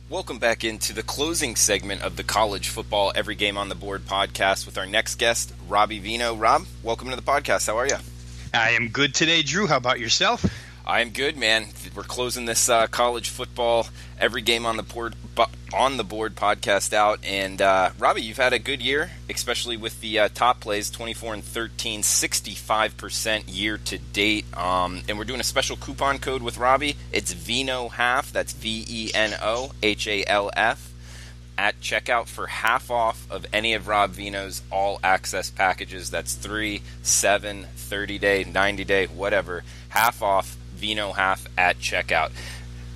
Welcome back into the closing segment of the College Football Every Game on the Board podcast with our next guest, Robbie Veno. Rob, welcome to the podcast. How are you? I am good today, Drew. How about yourself? I am good, man. We're closing this College Football Every Game on the Board podcast out. And Robbie, you've had a good year, especially with the top plays, 24-13, 65% year to date. And we're doing a special coupon code with Robbie. It's Veno half. That's VENOHALF at checkout for half off of any of Rob Veno's all access packages. That's 3, 7, 30-day, 90-day, whatever. Half off, Veno half at checkout.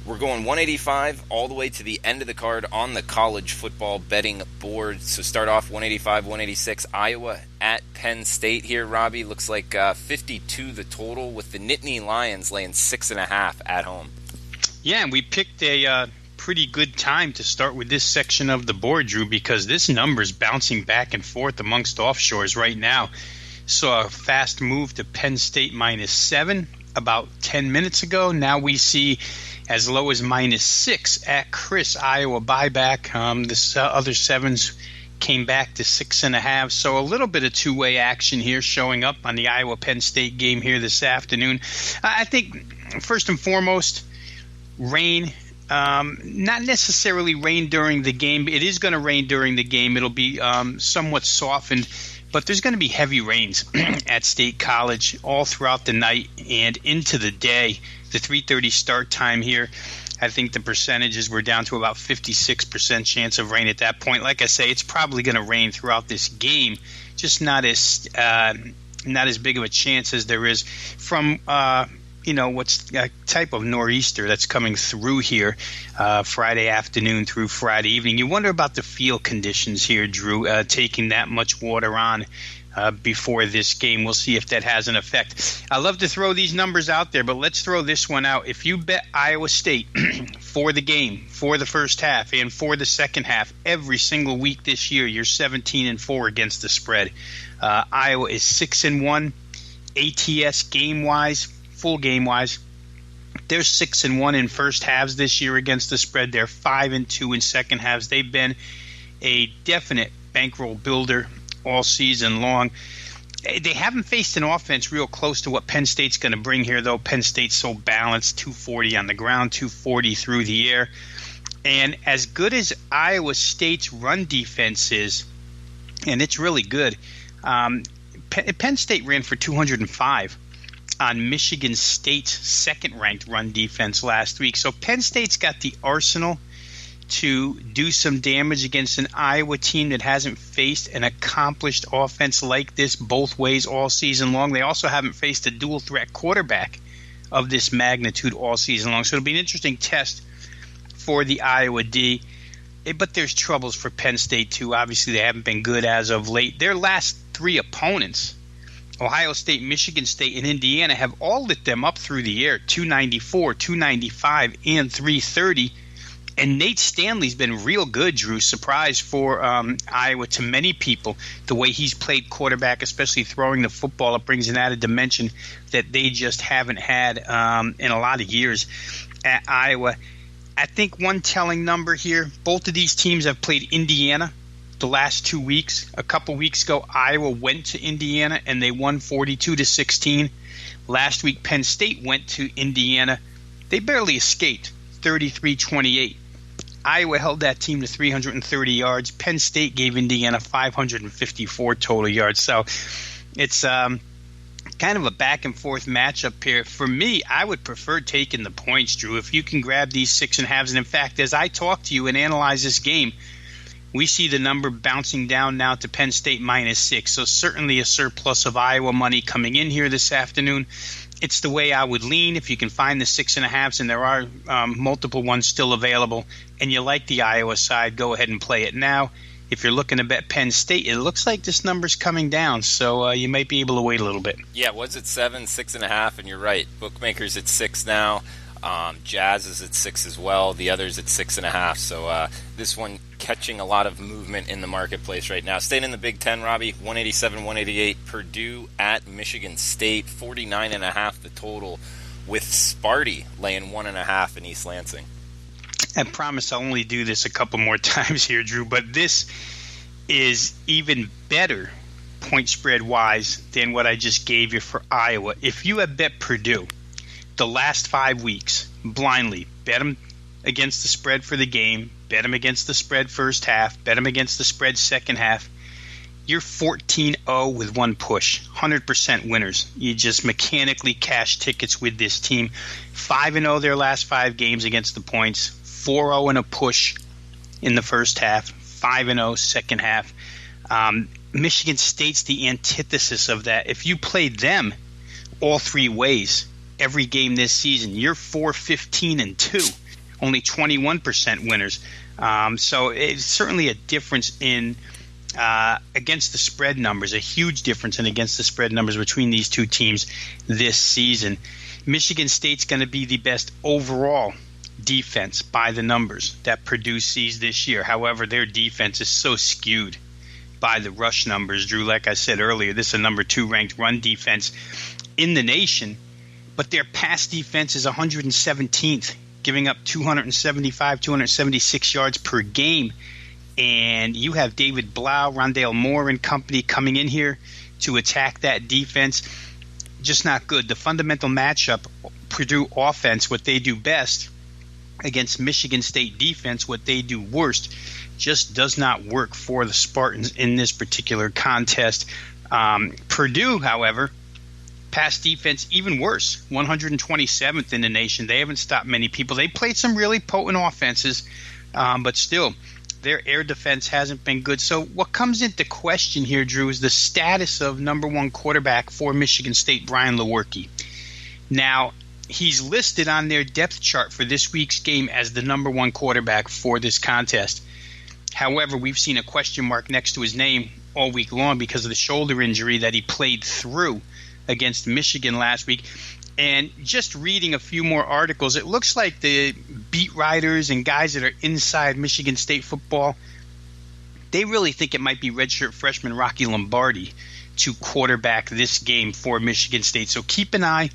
We're going 185 all the way to the end of the card on the college football betting board. So start off 185, 186, Iowa at Penn State here, Robbie. Looks like 52 the total, with the Nittany Lions laying 6.5 at home. Yeah, and we picked a pretty good time to start with this section of the board, Drew, because this number is bouncing back and forth amongst offshores right now. Saw a fast move to Penn State -7 about 10 minutes ago. Now we see as low as -6 at Chris, Iowa buyback. This other sevens came back to 6.5. So a little bit of two-way action here showing up on the Iowa-Penn State game here this afternoon. I think first and foremost, rain. Not necessarily rain during the game. It is going to rain during the game. It'll be somewhat softened, but there's going to be heavy rains at State College all throughout the night and into the day. The 3:30 start time here, I think the percentages were down to about 56% chance of rain at that point. Like I say, it's probably going to rain throughout this game, just not as big of a chance as there is from what's a type of nor'easter that's coming through here Friday afternoon through Friday evening. You wonder about the field conditions here, Drew, taking that much water on before this game. We'll see if that has an effect. I love to throw these numbers out there, but let's throw this one out. If you bet Iowa State for the game, for the first half, and for the second half, every single week this year, you're 17-4 against the spread. Iowa is 6-1 ATS game-wise. Full game-wise, they're 6-1 in first halves this year against the spread. They're 5-2 in second halves. They've been a definite bankroll builder all season long. They haven't faced an offense real close to what Penn State's going to bring here, though. Penn State's so balanced, 240 on the ground, 240 through the air. And as good as Iowa State's run defense is, and it's really good, Penn State ran for 205 on Michigan State's second-ranked run defense last week. So Penn State's got the arsenal to do some damage against an Iowa team that hasn't faced an accomplished offense like this both ways all season long. They also haven't faced a dual-threat quarterback of this magnitude all season long. So it'll be an interesting test for the Iowa D. But there's troubles for Penn State, too. Obviously, they haven't been good as of late. Their last three opponents, Ohio State, Michigan State, and Indiana, have all lit them up through the air, 294, 295, and 330. And Nate Stanley's been real good, Drew. Surprise for Iowa to many people. The way he's played quarterback, especially throwing the football, it brings an added dimension that they just haven't had in a lot of years at Iowa. I think one telling number here, both of these teams have played Indiana the last 2 weeks. A couple weeks ago, Iowa went to Indiana and they won 42-16. Last week, Penn State went to Indiana. They barely escaped, 33-28. Iowa held that team to 330 yards. Penn State gave Indiana 554 total yards. So it's kind of a back-and-forth matchup here. For me, I would prefer taking the points, Drew. If you can grab these 6.5s, and in fact, as I talk to you and analyze this game, we see the number bouncing down now to Penn State -6. So certainly a surplus of Iowa money coming in here this afternoon. It's the way I would lean if you can find the 6.5s, and there are multiple ones still available, and you like the Iowa side, go ahead and play it now. If you're looking to bet Penn State, it looks like this number's coming down, so you might be able to wait a little bit. Yeah, it was at 7, 6.5, and you're right. Bookmakers at 6 now. Jazz is at 6 as well. The others at 6.5. So this one catching a lot of movement in the marketplace right now. Staying in the Big Ten, Robbie, 187, 188. Purdue at Michigan State, 49.5 the total, with Sparty laying 1.5 in East Lansing. I promise I'll only do this a couple more times here, Drew, but this is even better point spread wise than what I just gave you for Iowa. If you have bet Purdue the last 5 weeks blindly, bet them against the spread for the game, bet them against the spread first half, bet them against the spread second half, you're 14-0 with one push, 100% winners. You just mechanically cash tickets with this team. 5-0 their last 5 games against the points, 4-0 in a push in the first half, 5-0 second half. Michigan State's the antithesis of that. If you played them all 3 ways every game this season, you're 4-15-2, only 21% winners. So it's certainly a difference in against the spread numbers, a huge difference in against the spread numbers between these two teams this season. Michigan State's going to be the best overall defense by the numbers that Purdue sees this year. However, their defense is so skewed by the rush numbers. Drew, like I said earlier, this is a number 2 ranked run defense in the nation, but their pass defense is 117th, giving up 275, 276 yards per game. And you have David Blau, Rondale Moore and company coming in here to attack that defense. Just not good. The fundamental matchup, Purdue offense, what they do best, against Michigan State defense, what they do worst, just does not work for the Spartans in this particular contest. Purdue, however, pass defense even worse, 127th in the nation. They haven't stopped many people. They played some really potent offenses, but still, their air defense hasn't been good. So what comes into question here, Drew, is the status of number 1 quarterback for Michigan State, Brian Lewerke. Now, he's listed on their depth chart for this week's game as the number 1 quarterback for this contest. However, we've seen a question mark next to his name all week long because of the shoulder injury that he played through against Michigan last week. And just reading a few more articles, it looks like the beat writers and guys that are inside Michigan State football, they really think it might be redshirt freshman Rocky Lombardi to quarterback this game for Michigan State. So keep an eye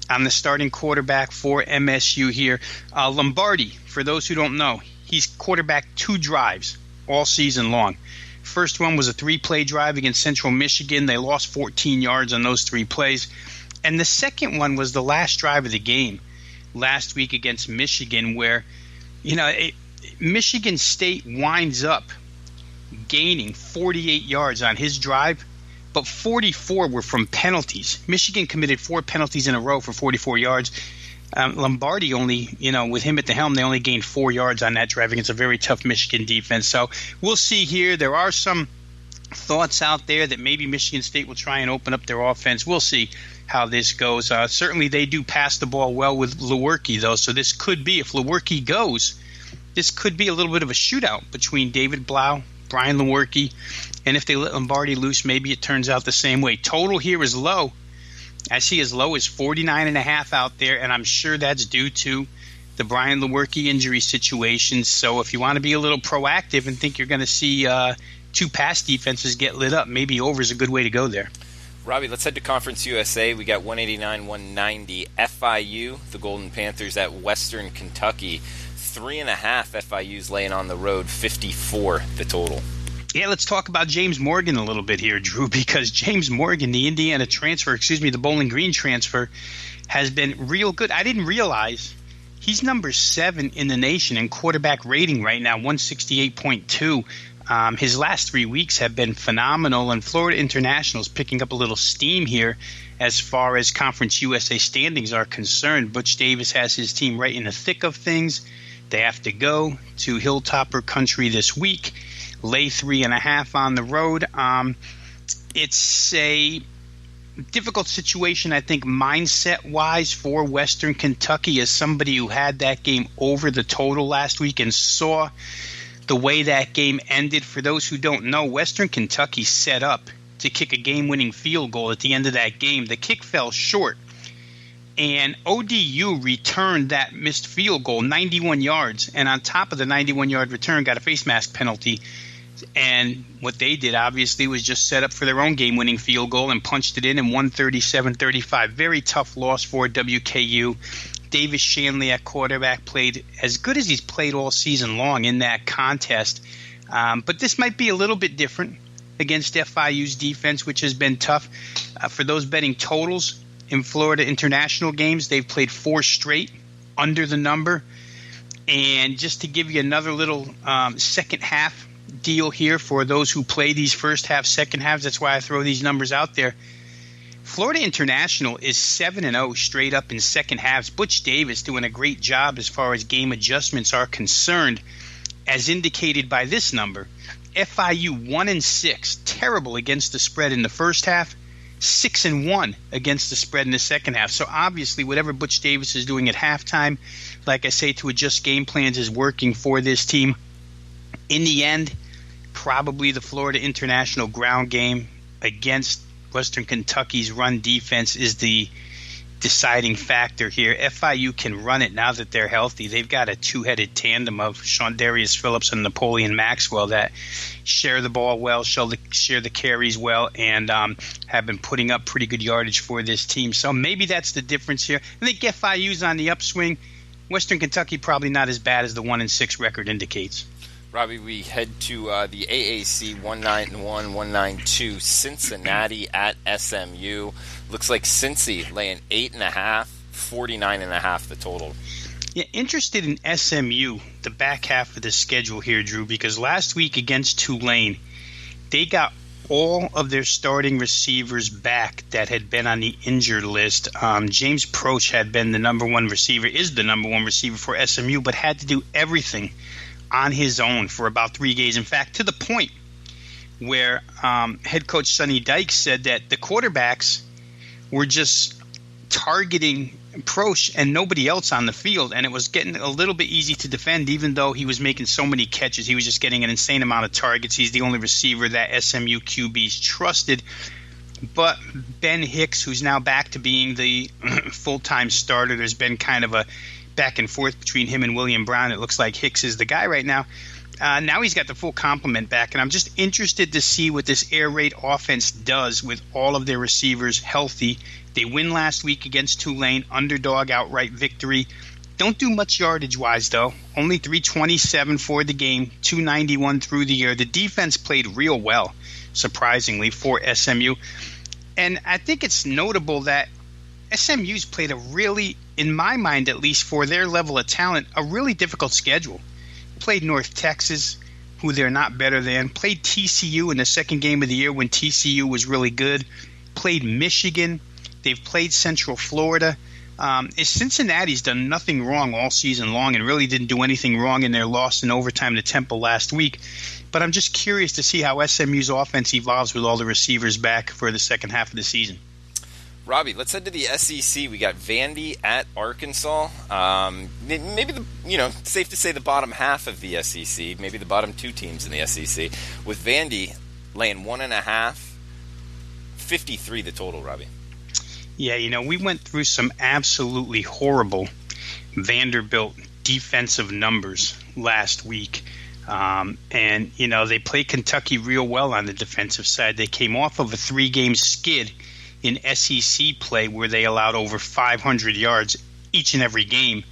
on the starting quarterback for MSU here. Lombardi, for those who don't know, he's quarterbacked 2 drives all season long. First one was a 3-play drive against Central Michigan. They lost 14 yards on those 3 plays. And the second one was the last drive of the game last week against Michigan, where, Michigan State winds up gaining 48 yards on his drive, but 44 were from penalties. Michigan committed 4 penalties in a row for 44 yards. Lombardi only, with him at the helm, they only gained 4 yards on that drive against a very tough Michigan defense. So we'll see here. There are some thoughts out there that maybe Michigan State will try and open up their offense. We'll see how this goes. Certainly they do pass the ball well with Lewerke, though, so this could be, if Lewerke goes, this could be a little bit of a shootout between David Blau, Brian Lewerke, and if they let Lombardi loose, maybe it turns out the same way. Total here is low. I see as low as 49.5 out there, and I'm sure that's due to the Brian Lewerke injury situation. So if you want to be a little proactive and think you're going to see 2 pass defenses get lit up, maybe over is a good way to go there. Robbie, let's head to Conference USA. We got 189-190 FIU, the Golden Panthers at Western Kentucky. 3.5 FIU's laying on the road, 54 the total. Yeah, let's talk about James Morgan a little bit here, Drew, because James Morgan, the the Bowling Green transfer, has been real good. I didn't realize he's number 7 in the nation in quarterback rating right now, 168.2. His last 3 weeks have been phenomenal, and Florida International's picking up a little steam here as far as Conference USA standings are concerned. Butch Davis has his team right in the thick of things. They have to go to Hilltopper Country this week, lay 3.5 on the road. It's a difficult situation, I think, mindset-wise for Western Kentucky as somebody who had that game over the total last week and saw the way that game ended. For those who don't know, Western Kentucky set up to kick a game-winning field goal at the end of that game. The kick fell short, and ODU returned that missed field goal 91 yards, and on top of the 91-yard return got a face mask penalty. And what they did, obviously, was just set up for their own game-winning field goal and punched it in 137-35. Very tough loss for WKU. Davis Shanley at quarterback played as good as he's played all season long in that contest. But this might be a little bit different against FIU's defense, which has been tough. For those betting totals in Florida International games, they've played 4 straight under the number. And just to give you another little second half deal here for those who play these first half, second halves, that's why I throw these numbers out there. Florida International is 7-0 straight up in second halves. Butch Davis doing a great job as far as game adjustments are concerned, as indicated by this number. FIU 1-6, terrible against the spread in the first half, 6-1 against the spread in the second half. So obviously whatever Butch Davis is doing at halftime, like I say, to adjust game plans is working for this team. In the end, probably the Florida International ground game against Western Kentucky's run defense is the deciding factor here. FIU can run it now that they're healthy. They've got a two-headed tandem of Shondarius Phillips and Napoleon Maxwell that share the ball well, share the carries well, and have been putting up pretty good yardage for this team. So maybe that's the difference here. I think FIU's on the upswing. Western Kentucky probably not as bad as the 1-6 record indicates. Robbie, we head to the AAC 1-9-1, 1-9-2, Cincinnati at SMU. Looks like Cincy laying 8.5, 49.5 the total. Yeah, interested in SMU, the back half of the schedule here, Drew, because last week against Tulane, they got all of their starting receivers back that had been on the injured list. James Proch had been the number one receiver, is the number one receiver for SMU, but had to do everything on his own for about 3 days. In fact, to the point where head coach Sonny Dykes said that the quarterbacks were just targeting Proch and nobody else on the field, and it was getting a little bit easy to defend even though he was making so many catches. He was just getting an insane amount of targets. He's the only receiver that SMU QBs trusted. But Ben Hicks, who's now back to being the full-time starter, there's been kind of a back and forth between him and William Brown. It looks like Hicks is the guy right now. Now he's got the full complement back, and I'm just interested to see what this air raid offense does with all of their receivers healthy. They win last week against Tulane, underdog outright victory. Don't do much yardage-wise, though. Only 327 for the game, 291 through the year. The defense played real well, surprisingly, for SMU. And I think it's notable that SMU's played a really, in my mind at least, for their level of talent, a really difficult schedule. Played North Texas, who they're not better than. Played TCU in the second game of the year when TCU was really good. Played Michigan. They've played Central Florida. Cincinnati's done nothing wrong all season long and really didn't do anything wrong in their loss in overtime to Temple last week. But I'm just curious to see how SMU's offense evolves with all the receivers back for the second half of the season. Robbie, let's head to the SEC. We got Vandy at Arkansas. Maybe safe to say the bottom half of the SEC, maybe the bottom 2 teams in the SEC. With Vandy laying 1.5, 53 the total, Robbie. Yeah, we went through some absolutely horrible Vanderbilt defensive numbers last week. And they played Kentucky real well on the defensive side. They came off of a 3-game skid in SEC play where they allowed over 500 yards each and every game.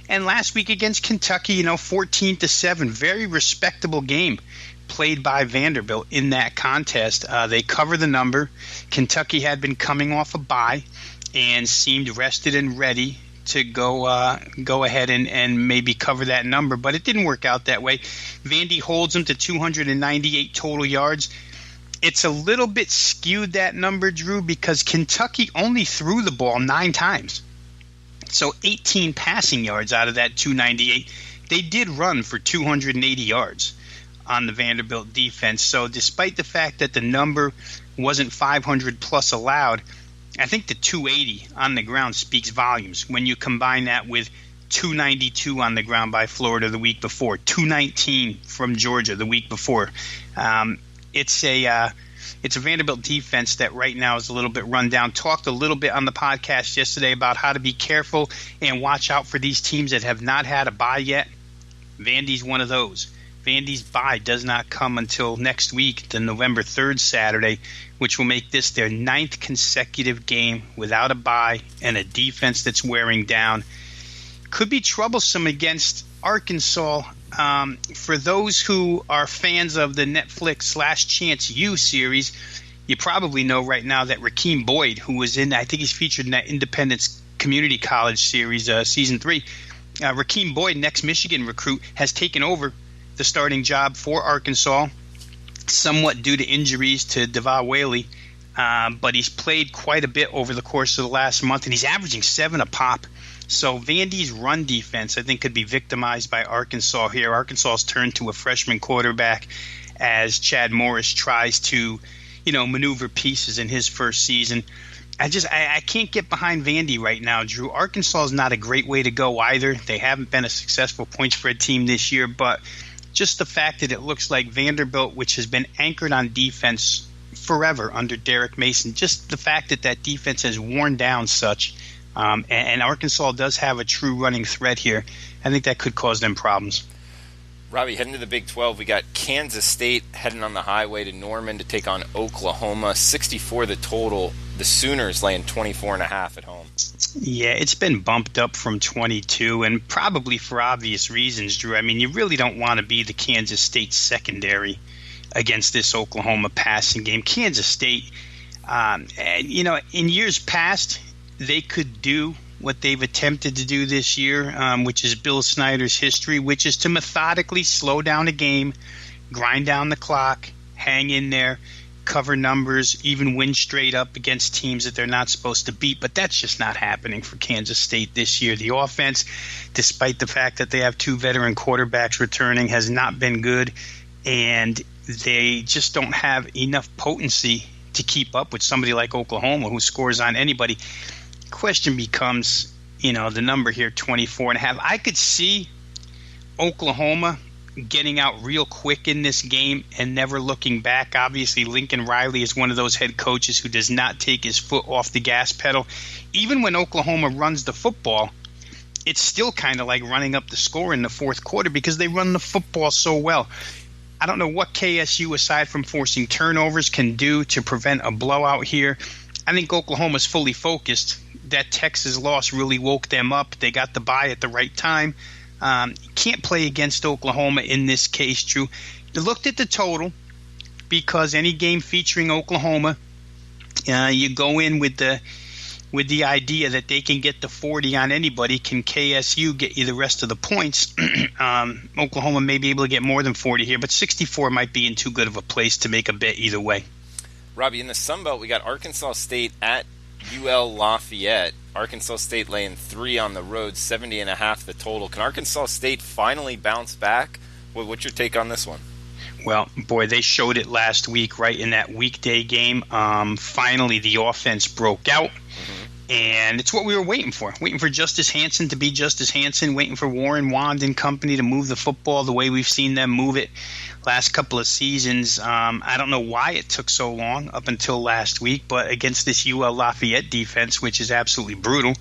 And last week against Kentucky, 14-7, very respectable game played by Vanderbilt in that contest. They cover the number. Kentucky had been coming off a bye and seemed rested and ready to go ahead and maybe cover that number, but it didn't work out that way. Vandy holds them to 298 total yards. It's a little bit skewed, that number, Drew, because Kentucky only threw the ball 9 times. So 18 passing yards out of that 298. They did run for 280 yards on the Vanderbilt defense. So despite the fact that the number wasn't 500 plus allowed, I think the 280 on the ground speaks volumes when you combine that with 292 on the ground by Florida the week before, 219 from Georgia the week before. It's a Vanderbilt defense that right now is a little bit run down. Talked a little bit on the podcast yesterday about how to be careful and watch out for these teams that have not had a bye yet. Vandy's one of those. Vandy's bye does not come until next week, the November 3rd Saturday, which will make this their 9th consecutive game without a bye and a defense that's wearing down. could be troublesome against Arkansas. For those who are fans of the Netflix Last Chance U series, you probably know right now that Rakeem Boyd, who was I think he's featured in that Independence Community College series, season 3. Rakeem Boyd, next Michigan recruit, has taken over the starting job for Arkansas, somewhat due to injuries to Devah Whaley. But he's played quite a bit over the course of the last month, and he's averaging 7 a pop. So Vandy's run defense, I think, could be victimized by Arkansas here. Arkansas's turned to a freshman quarterback as Chad Morris tries to, maneuver pieces in his first season. I can't get behind Vandy right now, Drew. Arkansas is not a great way to go either. They haven't been a successful point spread team this year, but just the fact that it looks like Vanderbilt, which has been anchored on defense forever under Derek Mason, just the fact that defense has worn down such, and Arkansas does have a true running threat here, I think that could cause them problems. Robbie, heading to the Big 12, we got Kansas State heading on the highway to Norman to take on Oklahoma. 64 the total. The Sooners laying 24.5 at home. Yeah, it's been bumped up from 22, and probably for obvious reasons, Drew. I mean, you really don't want to be the Kansas State secondary against this Oklahoma passing game. Kansas State, in years past, they could do what they've attempted to do this year, which is Bill Snyder's history, which is to methodically slow down a game, grind down the clock, hang in there, cover numbers, even win straight up against teams that they're not supposed to beat. But that's just not happening for Kansas State this year. The offense, despite the fact that they have 2 veteran quarterbacks returning, has not been good, and they just don't have enough potency to keep up with somebody like Oklahoma, who scores on anybody. Question becomes, the number here, 24.5. I could see Oklahoma getting out real quick in this game and never looking back. Obviously, Lincoln Riley is one of those head coaches who does not take his foot off the gas pedal. Even when Oklahoma runs the football, it's still kind of like running up the score in the fourth quarter because they run the football so well. I don't know what KSU, aside from forcing turnovers, can do to prevent a blowout here. I think Oklahoma's fully focused. That Texas loss really woke them up. They got the bye at the right time. Can't play against Oklahoma in this case, Drew. You looked at the total because any game featuring Oklahoma, you go in with the idea that they can get the 40 on anybody. Can KSU get you the rest of the points? Oklahoma may be able to get more than 40 here, but 64 might be in too good of a place to make a bet either way. Robbie, in the Sun Belt, we got Arkansas State at UL Lafayette. Arkansas State laying 3 on the road, 70.5 the total. Can Arkansas State finally bounce back? What's your take on this one? Well, boy, they showed it last week, right, in that weekday game. Finally, the offense broke out, and it's what we were waiting for Justice Hansen to be Justice Hansen, waiting for Warren Wand and company to move the football the way we've seen them move it last couple of seasons. I don't know why it took so long up until last week, but against this UL Lafayette defense, which is absolutely brutal,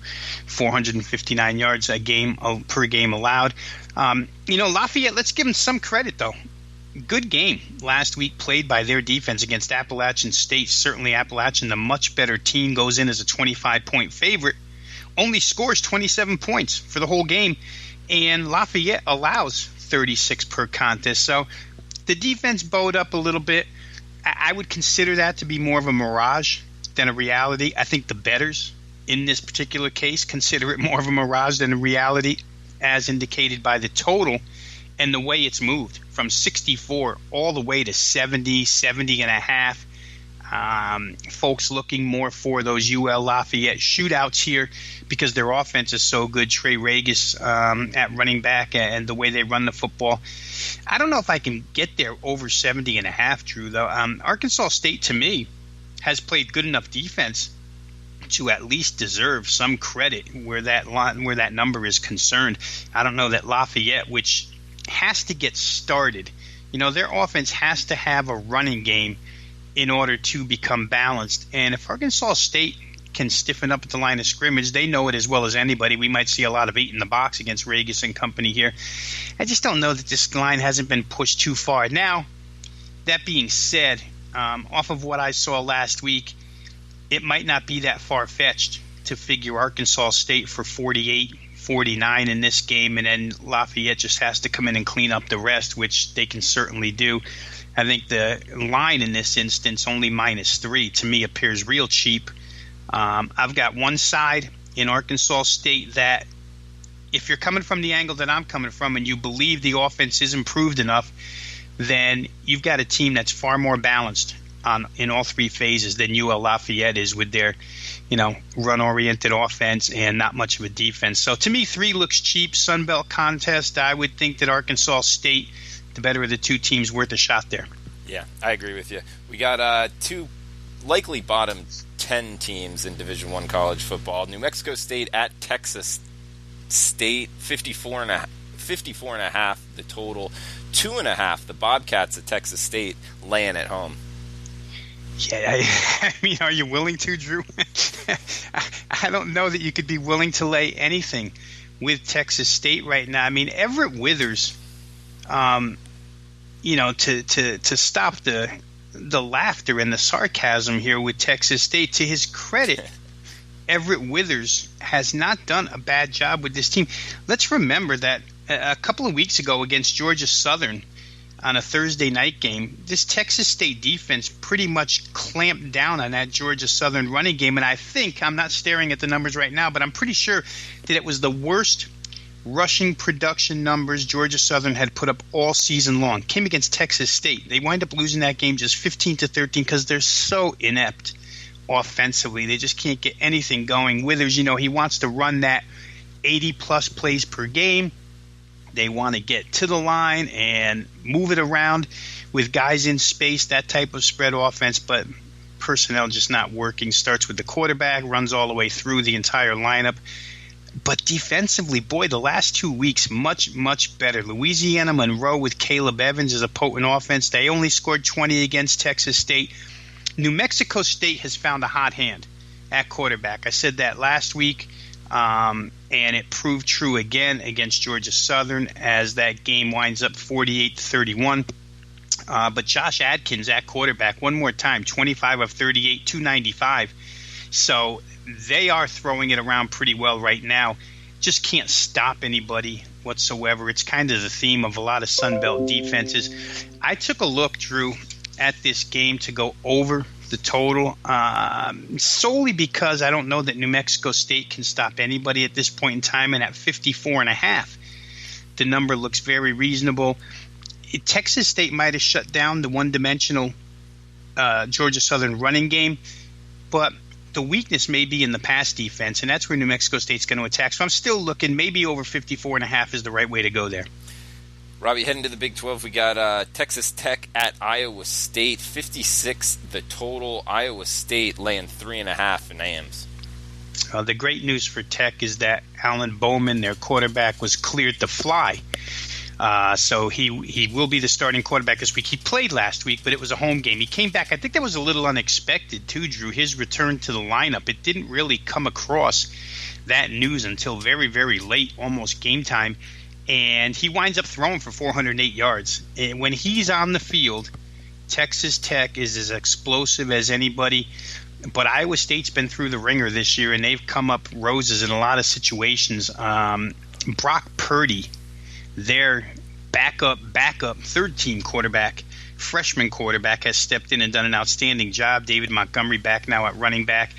459 yards a game per game allowed. Lafayette, let's give them some credit, though. Good game last week played by their defense against Appalachian State. Certainly Appalachian, the much better team, goes in as a 25-point favorite, only scores 27 points for the whole game, and Lafayette allows 36 per contest. So the defense bowed up a little bit. I would consider that to be more of a mirage than a reality. I think the bettors in this particular case consider it more of a mirage than a reality, as indicated by the total and the way it's moved from 64 all the way to 70 and a half. Folks looking more for those UL Lafayette shootouts here because their offense is so good. Trey Regis at running back and the way they run the football. I don't know if I can get there over 70 and a half, Drew, though. Arkansas State, to me, has played good enough defense to at least deserve some credit where that number is concerned. I don't know that Lafayette, which has to get started, their offense has to have a running game in order to become balanced. And if Arkansas State can stiffen up at the line of scrimmage, they know it as well as anybody. We might see a lot of 8 in the box against Regis and company here. I just don't know that this line hasn't been pushed too far. Now, that being said, off of what I saw last week, it might not be that far-fetched to figure Arkansas State for 48, 49 in this game, and then Lafayette just has to come in and clean up the rest, which they can certainly do. I think the line in this instance, only -3, to me appears real cheap. I've got one side in Arkansas State that, if you're coming from the angle that I'm coming from and you believe the offense is improved enough, then you've got a team that's far more balanced in all three phases than UL Lafayette is with their, run-oriented offense and not much of a defense. So to me, 3 looks cheap. Sun Belt contest, I would think that Arkansas State, the better of the two teams, worth a shot there. Yeah, I agree with you. We got 2 likely bottom 10 teams in Division I college football. New Mexico State at Texas State, 54.5 the total, 2.5 the Bobcats at Texas State laying at home. Yeah, I mean, are you willing to, Drew? I don't know that you could be willing to lay anything with Texas State right now. I mean, Everett Withers, to stop the laughter and the sarcasm here with Texas State, to his credit, Everett Withers has not done a bad job with this team. Let's remember that a couple of weeks ago against Georgia Southern on a Thursday night game, this Texas State defense pretty much clamped down on that Georgia Southern running game. And I think, I'm not staring at the numbers right now, but I'm pretty sure that it was the worst rushing production numbers Georgia Southern had put up all season long. Came against Texas State. They wind up losing that game just 15-13 because they're so inept offensively. They just can't get anything going. Withers, he wants to run that 80-plus plays per game. They want to get to the line and move it around with guys in space, that type of spread offense, but personnel just not working. Starts with the quarterback, runs all the way through the entire lineup. But defensively, boy, the last 2 weeks, much, much better. Louisiana Monroe with Caleb Evans is a potent offense. They only scored 20 against Texas State. New Mexico State has found a hot hand at quarterback. I said that last week. And it proved true again against Georgia Southern as that game winds up 48-31. But Josh Adkins at quarterback, one more time, 25 of 38, 295. So they are throwing it around pretty well right now. Just can't stop anybody whatsoever. It's kind of the theme of a lot of Sun Belt defenses. I took a look, Drew, at this game to go over the total, solely because I don't know that New Mexico State can stop anybody at this point in time, and at 54.5, the number looks very reasonable. Texas State might have shut down the one-dimensional Georgia Southern running game, but the weakness may be in the pass defense, and that's where New Mexico State's going to attack. So I'm still looking, maybe over 54.5 is the right way to go there. Robbie, heading to the Big 12, we got Texas Tech at Iowa State, 56 the total. Iowa State laying 3.5 in Ames. The great news for Tech is that Alan Bowman, their quarterback, was cleared to fly. So he will be the starting quarterback this week. He played last week, but it was a home game. He came back. I think that was a little unexpected too, Drew, his return to the lineup. It didn't really come across that news until very, very late, almost game time. And he winds up throwing for 408 yards. And when he's on the field, Texas Tech is as explosive as anybody. But Iowa State's been through the ringer this year, and they've come up roses in a lot of situations. Brock Purdy, their backup third-team quarterback, freshman quarterback, has stepped in and done an outstanding job. David Montgomery back now at running back.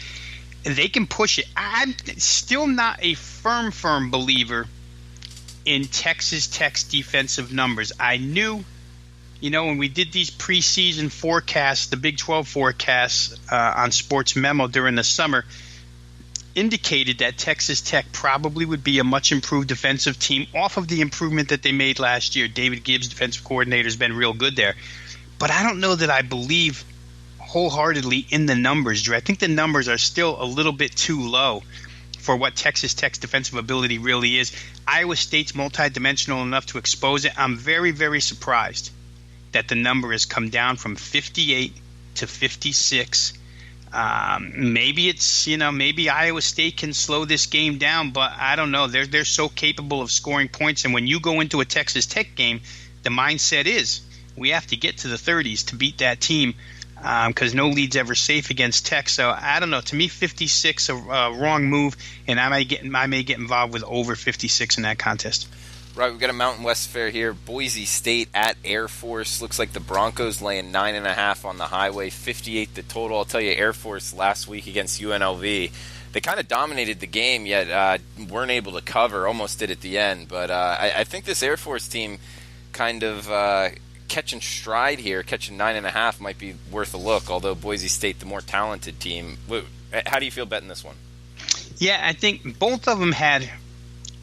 They can push it. I'm still not a firm believer in Texas Tech's defensive numbers. I knew, when we did these preseason forecasts, the Big 12 forecasts on Sportsmemo during the summer, indicated that Texas Tech probably would be a much improved defensive team off of the improvement that they made last year. David Gibbs, defensive coordinator, has been real good there. But I don't know that I believe wholeheartedly in the numbers, Drew. I think the numbers are still a little bit too low for what Texas Tech's defensive ability really is. Iowa State's multidimensional enough to expose it. I'm very, very surprised that the number has come down from 58 to 56. Maybe Iowa State can slow this game down, but I don't know. They're so capable of scoring points, and when you go into a Texas Tech game, the mindset is we have to get to the 30s to beat that team. because no lead's ever safe against Tech. So I don't know. To me, 56 a wrong move, and I may get involved with over 56 in that contest. Right, we've got a Mountain West fair here. Boise State at Air Force. Looks like the Broncos laying 9.5 on the highway, 58 the total. I'll tell you, Air Force last week against UNLV, they kind of dominated the game, yet weren't able to cover. Almost did at the end. But I think this Air Force team kind of catching stride here. Catching 9.5 might be worth a look, although Boise State, the more talented team. How do you feel betting this one? Yeah, I think both of them had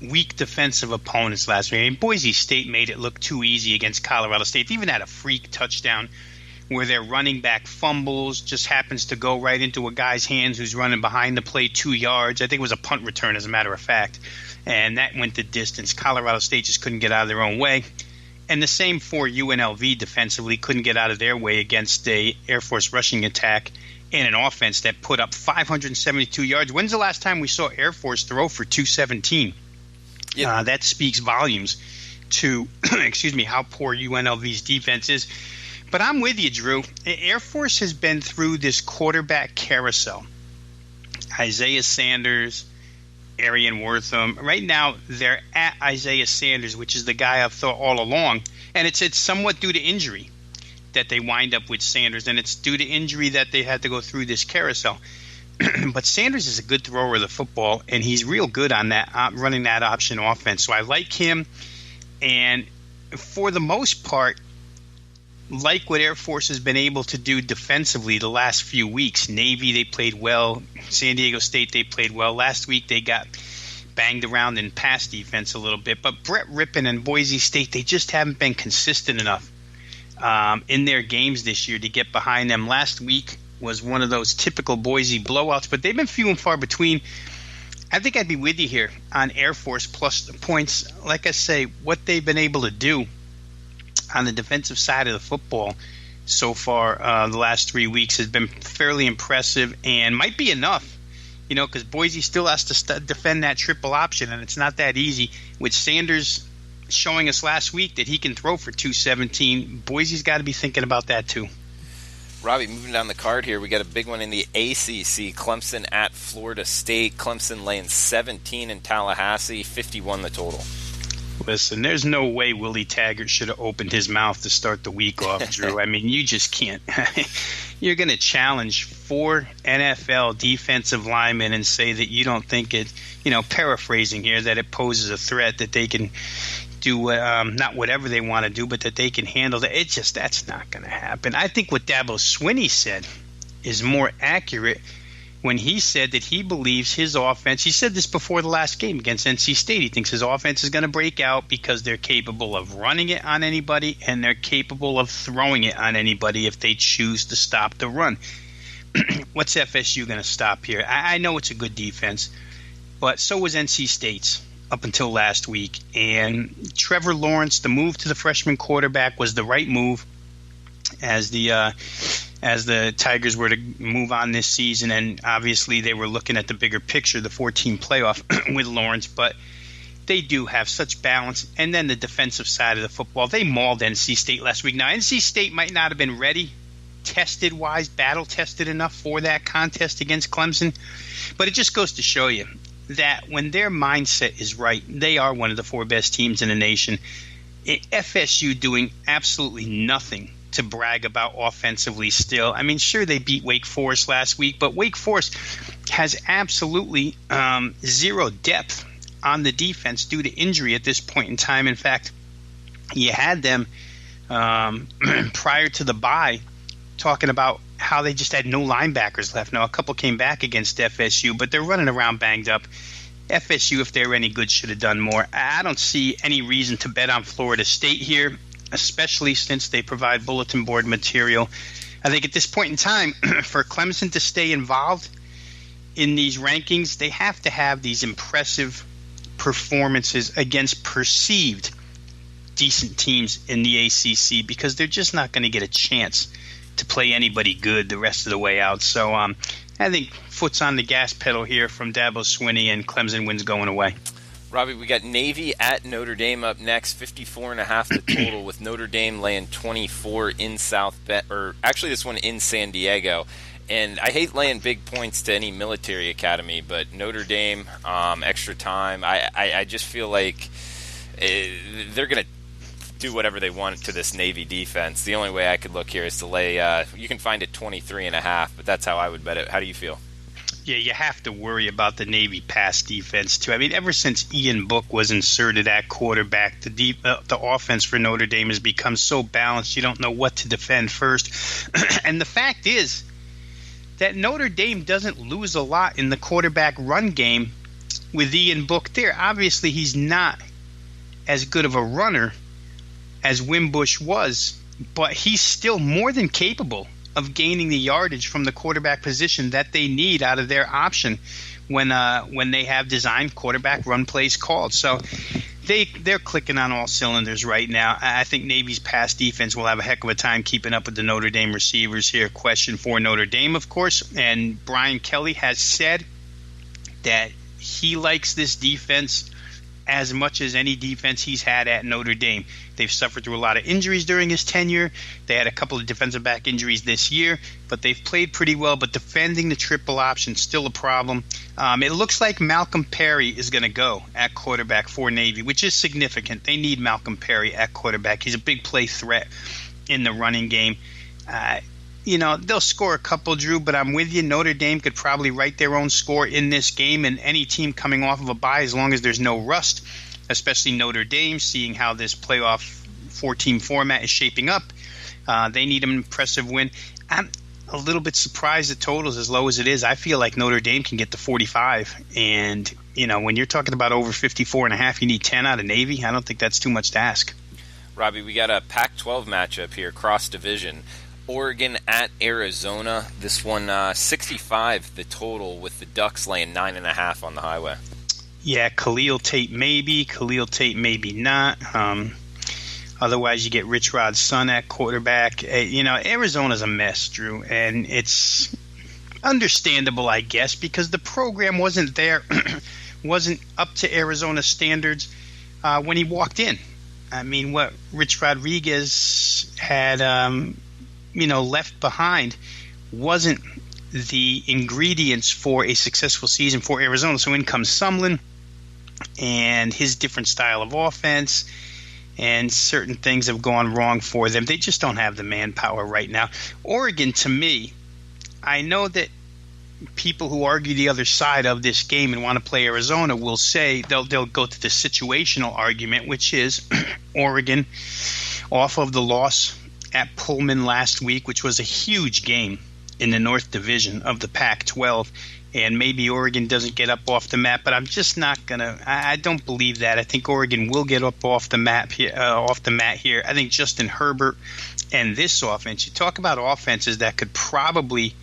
weak defensive opponents last week. I mean, Boise State made it look too easy against Colorado State. They even had a freak touchdown where their running back fumbles, just happens to go right into a guy's hands who's running behind the play 2 yards. I think it was a punt return, as a matter of fact, and that went the distance. Colorado State just couldn't get out of their own way. And the same for UNLV defensively, couldn't get out of their way against a Air Force rushing attack and an offense that put up 572 yards. When's the last time we saw Air Force throw for 217? Yeah. That speaks volumes to, how poor UNLV's defense is. But I'm with you, Drew. Air Force has been through this quarterback carousel. Isaiah Sanders, Arian Wortham. Right now, they're at Isaiah Sanders, which is the guy I've thought all along. And it's somewhat due to injury that they wind up with Sanders. And it's due to injury that they had to go through this carousel. But Sanders is a good thrower of the football, and he's real good on that running that option offense. So I like him. And for the most part, like what Air Force has been able to do defensively the last few weeks. Navy, they played well. San Diego State, they played well. Last week, they got banged around in pass defense a little bit. But Brett Rippon and Boise State, they just haven't been consistent enough in their games this year to get behind them. Last week was one of those typical Boise blowouts, but they've been few and far between. I think I'd be with you here on Air Force plus the points. Like I say, what they've been able to do on the defensive side of the football so far the last 3 weeks has been fairly impressive and might be enough, because Boise still has to defend that triple option, and it's not that easy. With Sanders showing us last week that he can throw for 217, Boise's got to be thinking about that too. Robbie, moving down the card here, we got a big one in the ACC. Clemson at Florida State. Clemson laying 17 in Tallahassee, 51 the total. Listen, there's no way Willie Taggart should have opened his mouth to start the week off, Drew. I mean, you just can't. You're going to challenge 4 NFL defensive linemen and say that you don't think it, paraphrasing here, that it poses a threat that they can do not whatever they want to do, but that they can handle that. That's not going to happen. I think what Dabo Swinney said is more accurate when he said that he believes his offense, he said this before the last game against NC State, he thinks his offense is going to break out because they're capable of running it on anybody and they're capable of throwing it on anybody if they choose to stop the run. What's FSU going to stop here? I know it's a good defense, but so was NC State's up until last week. And Trevor Lawrence, the move to the freshman quarterback was the right move as the Tigers were to move on this season, and obviously they were looking at the bigger picture, the 14 playoff with Lawrence, but they do have such balance. And then the defensive side of the football, they mauled NC State last week. Now, NC State might not have been ready, tested-wise, battle-tested enough for that contest against Clemson, but it just goes to show you that when their mindset is right, they are one of the 4 best teams in the nation. FSU doing absolutely nothing to brag about offensively still. I mean, sure, they beat Wake Forest last week, but Wake Forest has absolutely zero depth on the defense due to injury at this point in time. In fact, you had them prior to the bye talking about how they just had no linebackers left. Now, a couple came back against FSU, but they're running around banged up. FSU, if they were any good, should have done more. I don't see any reason to bet on Florida State here, especially since they provide bulletin board material. I think at this point in time, for Clemson to stay involved in these rankings, they have to have these impressive performances against perceived decent teams in the ACC, because they're just not going to get a chance to play anybody good the rest of the way out. So I think foot's on the gas pedal here from Dabo Swinney, and Clemson wins going away. Robbie, we got Navy at Notre Dame up next, 54.5 the total, with Notre Dame laying 24 in South Bend, or actually this one in San Diego. And I hate laying big points to any military academy, but Notre Dame, extra time. I just feel like they're going to do whatever they want to this Navy defense. The only way I could look here is to lay, you can find it 23.5, but that's how I would bet it. How do you feel? Yeah, you have to worry about the Navy pass defense, too. I mean, ever since Ian Book was inserted at quarterback, the offense for Notre Dame has become so balanced, you don't know what to defend first. And the fact is that Notre Dame doesn't lose a lot in the quarterback run game with Ian Book there. Obviously, he's not as good of a runner as Wimbush was, but he's still more than capable of gaining the yardage from the quarterback position that they need out of their option when they have designed quarterback run plays called. So they're clicking on all cylinders right now. I think Navy's pass defense will have a heck of a time keeping up with the Notre Dame receivers here. Question for Notre Dame, of course, and Brian Kelly has said that he likes this defense as much as any defense he's had at Notre Dame. They've suffered through a lot of injuries during his tenure. They had a couple of defensive back injuries this year, but they've played pretty well. But defending the triple option is still a problem. It looks like Malcolm Perry is going to go at quarterback for Navy, which is significant. They need Malcolm Perry at quarterback. He's a big play threat in the running game. They'll score a couple, Drew, but I'm with you. Notre Dame could probably write their own score in this game, and any team coming off of a bye, as long as there's no rust, especially Notre Dame, seeing how this playoff 4-team format is shaping up, they need an impressive win. I'm a little bit surprised the total's as low as it is. I feel like Notre Dame can get to 45, and when you're talking about over 54.5, you need 10 out of Navy. I don't think that's too much to ask. Robbie, we got a Pac-12 matchup here, cross-division. Oregon at Arizona. This one 65 the total, with the Ducks laying 9.5 on the highway. Yeah, Khalil Tate maybe not. Otherwise, you get Rich Rod's son at quarterback. Arizona's a mess, Drew, and it's understandable, I guess, because the program wasn't wasn't up to Arizona standards when he walked in. I mean, what Rich Rodriguez had left behind wasn't the ingredients for a successful season for Arizona. So in comes Sumlin and his different style of offense, and certain things have gone wrong for them. They just don't have the manpower right now. Oregon, to me, I know that people who argue the other side of this game and want to play Arizona will say they'll go to the situational argument, which is Oregon off of the loss at Pullman last week, which was a huge game in the North Division of the Pac-12, and maybe Oregon doesn't get up off the mat, but I'm just not gonna. I don't believe that. I think Oregon will get up off the mat here. I think Justin Herbert and this offense. You talk about offenses that could probably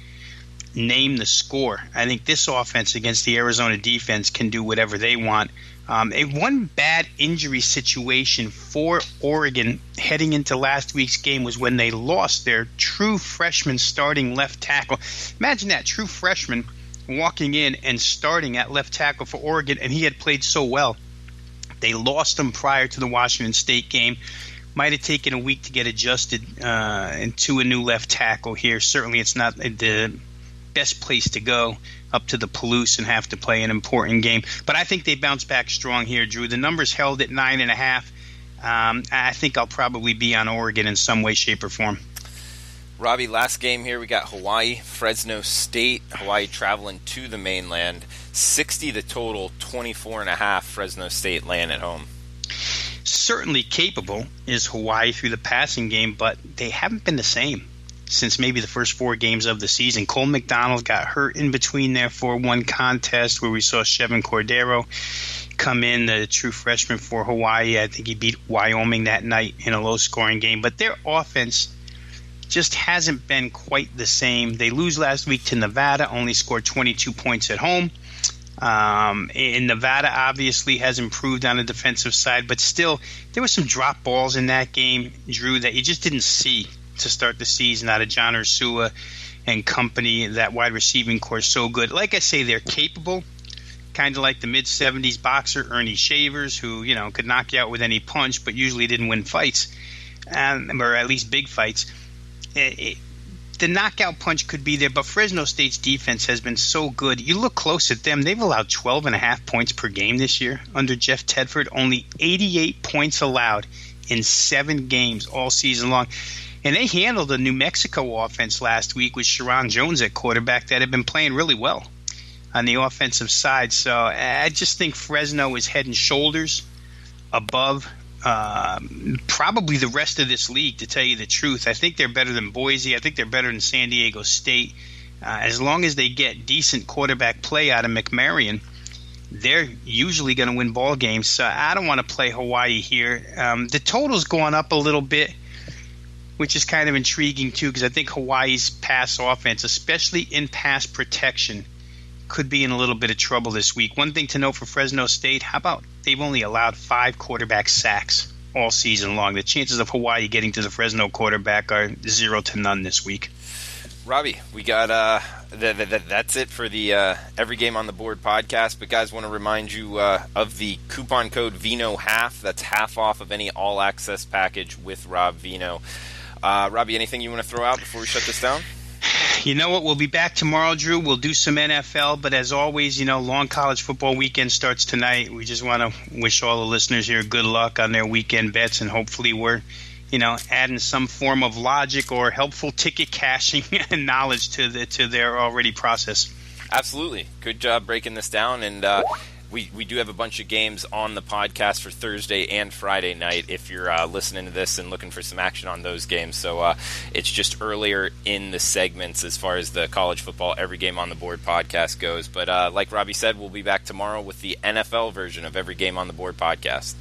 name the score. I think this offense against the Arizona defense can do whatever they want. One bad injury situation for Oregon heading into last week's game was when they lost their true freshman starting left tackle. Imagine that, true freshman walking in and starting at left tackle for Oregon, and he had played so well. They lost him prior to the Washington State game. Might have taken a week to get adjusted into a new left tackle here. Certainly it's not the best place to go up to the Palouse and have to play an important game. But I think they bounce back strong here, Drew. The number's held at 9.5. I think I'll probably be on Oregon in some way, shape, or form. Robbie, last game here, we got Hawaii, Fresno State. Hawaii traveling to the mainland. 60 the total, 24.5 Fresno State laying at home. Certainly capable is Hawaii through the passing game, but they haven't been the same since maybe the first 4 games of the season. Cole McDonald got hurt in between there for one contest where we saw Chevin Cordero come in, the true freshman for Hawaii. I think he beat Wyoming that night in a low-scoring game. But their offense just hasn't been quite the same. They lose last week to Nevada, only scored 22 points at home. And Nevada obviously has improved on the defensive side, but still there were some drop balls in that game, Drew, that you just didn't see to start the season out of John Ursua and company. That wide receiving core is so good. Like I say, they're capable, kind of like the mid-'70s boxer Ernie Shavers, who could knock you out with any punch, but usually didn't win fights, or at least big fights. The knockout punch could be there, but Fresno State's defense has been so good. You look close at them; they've allowed 12.5 points per game this year under Jeff Tedford. Only 88 points allowed in 7 games all season long. And they handled the New Mexico offense last week with Sharon Jones at quarterback that had been playing really well on the offensive side. So I just think Fresno is head and shoulders above probably the rest of this league, to tell you the truth. I think they're better than Boise. I think they're better than San Diego State. As long as they get decent quarterback play out of McMarion, they're usually going to win ball games. So I don't want to play Hawaii here. The total's going up a little bit, which is kind of intriguing too, because I think Hawaii's pass offense, especially in pass protection, could be in a little bit of trouble this week. One thing to note for Fresno State, how about they've only allowed 5 quarterback sacks all season long? The chances of Hawaii getting to the Fresno quarterback are 0 to none this week. Robbie, we got that's it for the Every Game on the Board podcast. But guys, want to remind you of the coupon code Veno half. That's half off of any all access package with Rob Veno. Robbie, anything you want to throw out before we shut this down? You know what? We'll be back tomorrow, Drew. We'll do some NFL, but as always, long college football weekend starts tonight. We just want to wish all the listeners here good luck on their weekend bets, and hopefully we're, adding some form of logic or helpful ticket cashing and knowledge to their already process. Absolutely. Good job breaking this down, and we do have a bunch of games on the podcast for Thursday and Friday night if you're listening to this and looking for some action on those games. So it's just earlier in the segments as far as the college football Every Game on the Board podcast goes. But like Robbie said, we'll be back tomorrow with the NFL version of Every Game on the Board podcast.